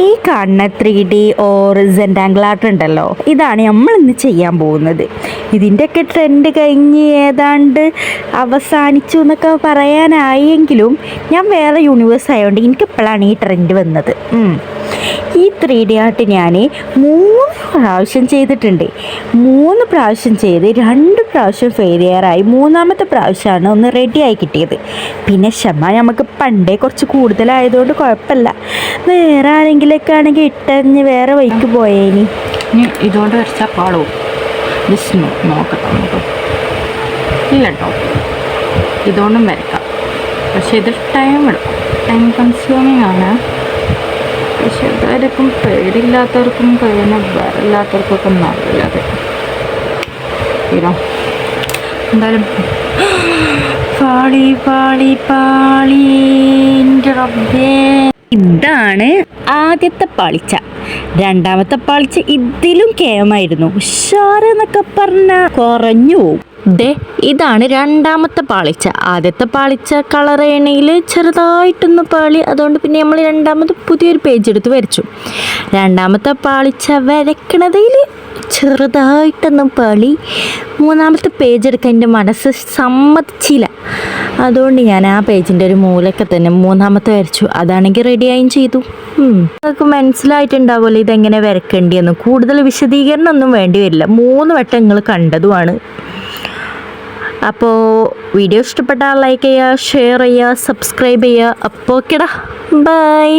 ഈ കാണുന്ന 3D or സെൻറ്റാങ്കിൾ art ഉണ്ടല്ലോ, ഇതാണ് നമ്മൾ ഇന്ന് ചെയ്യാൻ പോകുന്നത്. ഇതിൻ്റെയൊക്കെ ട്രെൻഡ് കഴിഞ്ഞ് ഏതാണ്ട് അവസാനിച്ചു എന്നൊക്കെ പറയാനായെങ്കിലും ഞാൻ വേറെ യൂണിവേഴ്സ് ആയതുകൊണ്ട് എനിക്കിപ്പോഴാണ് ഈ ട്രെൻഡ് വന്നത്. ഈ 3D ആർട്ട് ഞാൻ 3 പ്രാവശ്യം ചെയ്തിട്ടുണ്ട്. 3 പ്രാവശ്യം ചെയ്ത് 2 പ്രാവശ്യം ഫെയിലിയറായി. 3ാമത്തെ പ്രാവശ്യമാണ് ഒന്ന് റെഡിയായി കിട്ടിയത്. പിന്നെ ക്ഷമ നമുക്ക് പണ്ടേ കുറച്ച് കൂടുതലായതുകൊണ്ട് കുഴപ്പമില്ല. വേറെ ആരെങ്കിലൊക്കെ ആണെങ്കിൽ ഇട്ടറിഞ്ഞ് വേറെ വഴിക്ക് പോയേനി. ഇതുകൊണ്ട് വരച്ചാൽ പാടുമോ? ജസ്റ്റ് നോക്കട്ടെ നമുക്ക്. ഇല്ല കേട്ടോ, ഇതുകൊണ്ടും വരക്കാം. പക്ഷെ ഇത് ടൈം കൺസ്യൂമിങ് ആണ്. പക്ഷെ ഇതായിരിക്കും പേടിയില്ലാത്തവർക്കും കഴിയുന്ന വരല്ലാത്തവർക്കൊക്കെ നല്ലത്. എന്തായാലും പാളി പാളി പാളി. ഇതാണ് ആദ്യത്തെ പാളിച്ച. 2ാമത്തെ പാളിച്ച ഇതിലും കേമായിരുന്നു. ഉഷാറെന്നൊക്കെ പറഞ്ഞാൽ കുറഞ്ഞു പോവും. ഇതാണ് 2ാമത്തെ പാളിച്ച. ആദ്യത്തെ പാളിച്ച കളർ എണ്ണയിൽ ചെറുതായിട്ടൊന്ന് പാളി. അതുകൊണ്ട് പിന്നെ നമ്മൾ 2ാമത് പുതിയൊരു പേജ് എടുത്ത് വരച്ചു. 2ാമത്തെ പാളിച്ച വരക്കണതിൽ ചെറുതായിട്ടൊന്ന് പാളി. 3ാമത്തെ പേജ് എടുക്കാൻ എൻ്റെ മനസ്സ് സമ്മതിച്ചില്ല. അതുകൊണ്ട് ഞാൻ ആ പേജിൻ്റെ ഒരു മൂലൊക്കെ തന്നെ 3ാമത്തെ വരച്ചു. അതാണെങ്കിൽ റെഡിയായും ചെയ്തു. നിങ്ങൾക്ക് മനസ്സിലായിട്ടുണ്ടാവുമല്ലോ ഇതെങ്ങനെ വരക്കേണ്ടിയെന്ന്. കൂടുതൽ വിശദീകരണം ഒന്നും വേണ്ടി വരില്ല. 3 വട്ടം നിങ്ങൾ കണ്ടതുമാണ്. അപ്പോൾ വീഡിയോ ഇഷ്ടപ്പെട്ടാൽ ലൈക്ക് ചെയ്യുക, ഷെയർ ചെയ്യുക, സബ്സ്ക്രൈബ് ചെയ്യുക. അപ്പോൾ ഓക്കെടാ, ബൈ.